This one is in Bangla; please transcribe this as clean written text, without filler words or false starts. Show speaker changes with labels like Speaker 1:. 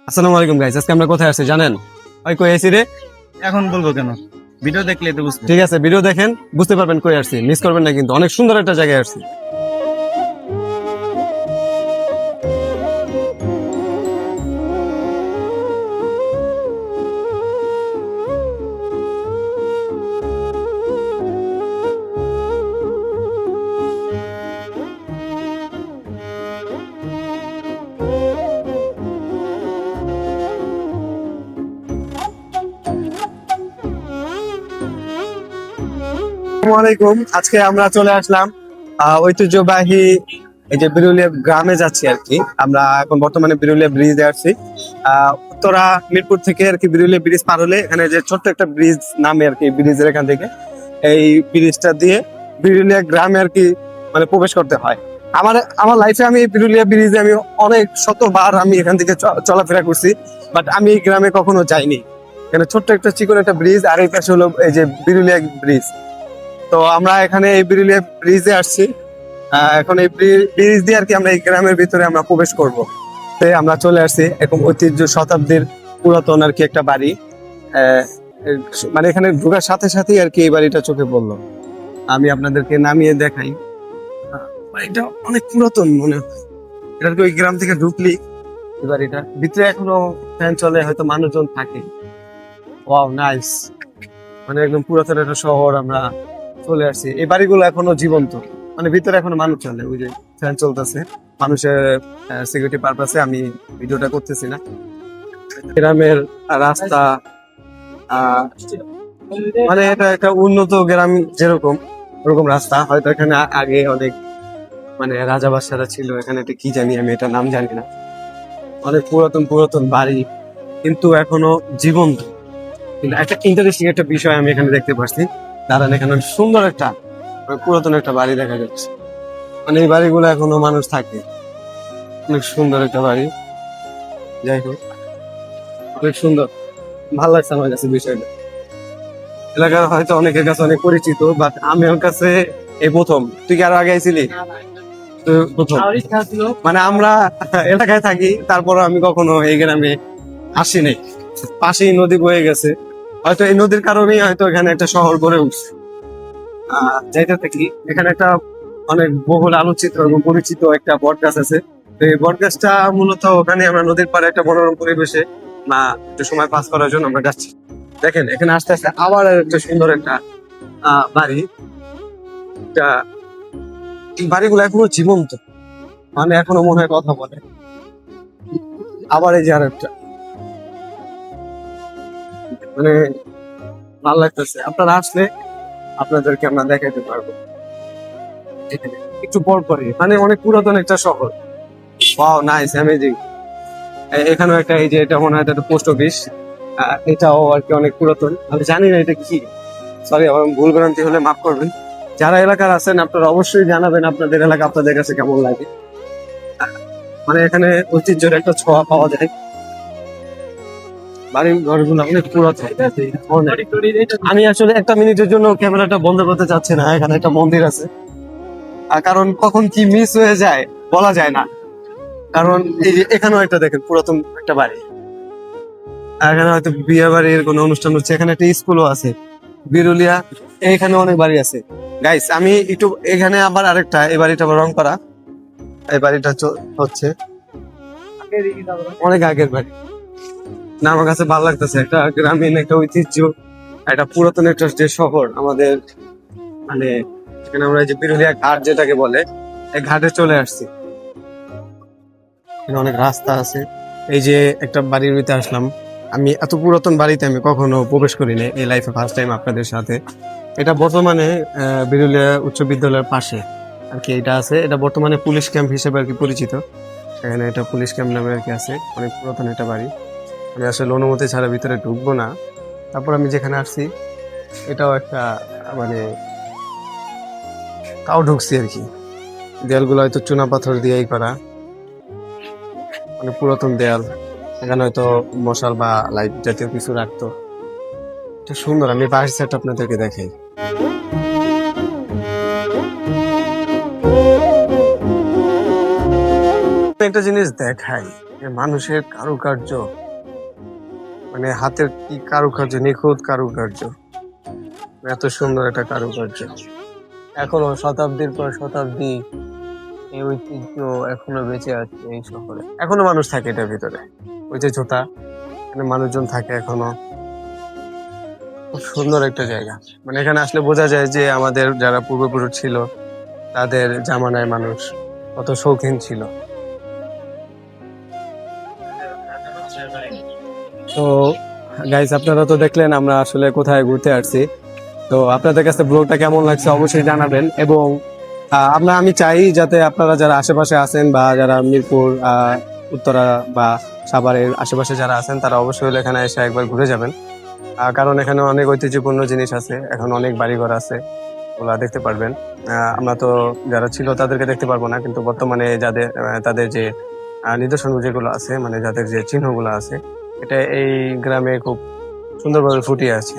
Speaker 1: আসসালামু আলাইকুম গাইস, আজকে আমরা কোথায় আসছি জানেন? ওই কই আছি রে।
Speaker 2: এখন বলবো কেন? ভিডিও দেখলে তো বুঝতে।
Speaker 1: ঠিক আছে, ভিডিও দেখেন বুঝতে পারবেন কই আসছি, মিস করবেন না কিন্তু। অনেক সুন্দর একটা জায়গায় আসছি। আসসালামু আলাইকুম, আজকে আমরা চলে আসলাম ঐতিহ্যবাহী এই যে বিরুলিয়া গ্রামে যাচ্ছি আর কি। আমরা এখন বর্তমানে বিরুলিয়া ব্রিজে আসছি। উত্তরা মিরপুর থেকে আর কি বিরুলিয়া ব্রিজ পার হলে এখানে যে ছোট্ট একটা ব্রিজ নামে আর কি, ব্রিজের এখান থেকে এই ব্রিজটা দিয়ে বিরুলিয়া গ্রামে আর কি মানে প্রবেশ করতে হয়। আমার আমার লাইফে আমি এই বিরুলিয়া ব্রিজে আমি অনেক শতবার আমি এখান থেকে চলাফেরা করছি, বাট আমি এই গ্রামে কখনো যাইনি। এখানে ছোট্ট একটা চিকন একটা ব্রিজ, আর এই পাশে হলো এই যে বিরুলিয়া ব্রিজ। তো আমরা এখানে এই বিরুলিয়া ব্রিজে আসছি। এখন এই ব্রিজ দিয়ে আর কি আমরা এই গ্রামের ভিতরে আমরা প্রবেশ করব। তো আমরা চলে আসছি এরকম ঐতিহ্য শতাব্দীর পুরাতন আর কি একটা বাড়ি। আহ, মানে এখানে ঢোকার সাথে সাথেই আর কি এই বাড়িটা চোখে পড়লো। আমি আপনাদেরকে নামিয়ে দেখাই। বাড়িটা অনেক পুরাতন মনে হয়। এটা আর কি ওই গ্রাম থেকে ঢুকলি এই বাড়িটা ভিতরে এখনো ফ্যান চলে, হয়তো মানুষজন থাকে। ওয়াও নাইস, মানে একদম পুরাতন একটা শহর আমরা চলে আসছি। এই বাড়িগুলো এখনো জীবন্ত, মানে ভিতরে এখনো মানুষ চলে, ওই যে ফ্যান চলতেছে। মানুষের সিকিউরিটি পারপাসে আমি ভিডিওটা করতেছি না। গ্রামের রাস্তা, আহ, মানে এটা একটা উন্নত গ্রাম যেরকম ওরকম রাস্তা। হয়তো এখানে আগে অনেক মানে রাজা বাদশারা ছিল এখানে, এটা কি জানি আমি, এটা নাম জানি না। অনেক পুরাতন পুরাতন বাড়ি কিন্তু এখনো জীবন্ত। কিন্তু একটা ইন্টারেস্টিং একটা বিষয় আমি এখানে দেখতে পাচ্ছি। দাঁড়ান, এখানে সুন্দর একটা পুরাতন একটা বাড়ি দেখা যাচ্ছে। মানে এই বাড়িগুলো এখনো মানুষ থাকে। অনেক সুন্দর একটা বাড়ি। যাই হোক, অনেক সুন্দর, ভালো লাগছে আমার কাছে বিষয়টা। এলাকার হয়তো অনেকের কাছে অনেক পরিচিত, বাট আমার কাছে এই প্রথম। তুই কি আরো আগে আইছিলি? তো প্রথম। মানে আমরা এলাকায় থাকি, তারপর আমি কখনো এই গ্রামে আসি নাই। পাশেই নদী বয়ে গেছে, হয়তো এই নদীর কারণেই হয়তো এখানে একটা শহর গড়ে উঠছে। যাইতে থাকি, এখানে একটা অনেক বহুল আলোচিত এবং পরিচিত একটা বট গাছ আছে। তো এই বট গাছটা মূলত ওখানে আমরা নদীর পাড়ে একটা মনোরম পরিবেশে না একটু সময় পাস করার জন্য আমরা যাচ্ছি। দেখেন এখানে আস্তে আস্তে আবার একটা সুন্দর একটা বাড়ি। এটা এই বাড়িগুলো এখনো জীবন্ত, মানে এখনো মনে হয় কথা বলে। আবার এই যে আর একটা, মানে ভালো লাগতেছে। আপনারা আসলে আপনাদেরকে আমরা দেখাইতে পারবো। এখানে একটু পর পরে মানে অনেক পুরাতন একটা শহর। Wow nice, amazing. এখানেও একটা, এই যে এটা মনে হয় একটা পোস্ট অফিস। এটাও আর কি অনেক পুরাতন। আমি জানি না এটা কি, সরি আমার ভুল ভ্রান্তি হলে মাফ করবেন। যারা এলাকার আছেন আপনারা অবশ্যই জানাবেন আপনাদের এলাকা আপনাদের কাছে কেমন লাগে। মানে এখানে ঐতিহ্যের একটা ছোঁয়া পাওয়া যায়। বাড়ির ঘরগুলো অনেক পুরাতন। আমি আসলে একটা মিনিটের জন্য ক্যামেরাটা বন্ধ করতে চাচ্ছি না। এখানে একটা মন্দির আছে, আর কারণ কখন কি মিস হয়ে যায় বলা যায় না। কারণ এই যে এখানেও একটা দেখেন পুরাতন একটা বাড়ি। আর এখানে হয়তো বিয়ে বাড়ির কোনো অনুষ্ঠান হচ্ছে। এখানে একটা স্কুলও আছে বিরুলিয়া। এখানে অনেক বাড়ি আছে গাইস। আমি একটু এখানে আবার আরেকটা, এই বাড়িটা আবার রং করা। এই বাড়িটা হচ্ছে অনেক আগের বাড়ি না। আমার কাছে ভালো লাগতেছে, একটা গ্রামীণ একটা ঐতিহ্য, একটা পুরাতন একটা যে শহর আমাদের। মানে এখানে আমরা এই যে বিরুলিয়া ঘাট যেটাকে বলে, এই ঘাটে চলে আসছি। এখানে অনেক রাস্তা আছে। এই যে একটা বাড়ির ভিতরে আসলাম। আমি এত পুরাতন বাড়িতে আমি কখনো প্রবেশ করিনি, এই লাইফে ফার্স্ট টাইম আপনাদের সাথে। এটা বর্তমানে বিরুলিয়া উচ্চ বিদ্যালয়ের পাশে আর কি এটা আছে। এটা বর্তমানে পুলিশ ক্যাম্প হিসেবে আর কি পরিচিত। এখানে এটা পুলিশ ক্যাম্প নামে আর কি আছে। অনেক পুরাতন একটা বাড়ি। আমি আসলে অনুমতি ছাড়া ভিতরে ঢুকবো না। তারপর আমি যেখানে আসছি এটাও একটা মানে তাও ঢুকছি আর কি। দেয়ালগুলো হয়তো চুনা পাথর দিয়েই করা, মানে পুরাতন দেয়াল। এখানে হয়তো মশাল বা লাইট জাতীয় কিছু রাখতো। এটা সুন্দর, আমি বাইরের সাইড আপনাদেরকে দেখাই। একটা জিনিস দেখাই, যে মানুষের কারুকার্য, মানে হাতের কি কারুকার্য, নিখুঁত কারুকার্য, এত সুন্দর একটা কারুকার্য। এখনো শতাব্দীর পর শতাব্দী এই ঐতিহ্য এখনো বেঁচে আছে এই শহরে। এখনো মানুষ থাকে এটার ভিতরে। ওই যে ঝোটা, এখানে মানুষজন থাকে এখনো। খুব সুন্দর একটা জায়গা। মানে এখানে আসলে বোঝা যায় যে আমাদের যারা পূর্বপুরুষ ছিল তাদের জামানায় মানুষ কত শৌখিন ছিল। তো গাইস, আপনারা তো দেখলেন আমরা আসলে কোথায় ঘুরতে আসছি। তো আপনাদের কাছে ব্লগটা কেমন লাগছে অবশ্যই জানাবেন। এবং আমি চাই যাতে আপনারা যারা আশেপাশে আছেন বা যারা মিরপুর, উত্তরা বা সাভারের আশেপাশে যারা আছেন তারা অবশ্যই হলে এখানে এসে একবার ঘুরে যাবেন। কারণ এখানে অনেক ঐতিহ্যপূর্ণ জিনিস আছে, এখন অনেক বাড়িঘর আছে, ওগুলা দেখতে পারবেন। আমরা তো যারা ছিল তাদেরকে দেখতে পারবো না, কিন্তু বর্তমানে যাদের তাদের যে নিদর্শন যেগুলো আছে, মানে যাদের যে চিহ্নগুলো আছে, এটা এই গ্রামে খুব সুন্দরভাবে ফুটিয়ে আছে।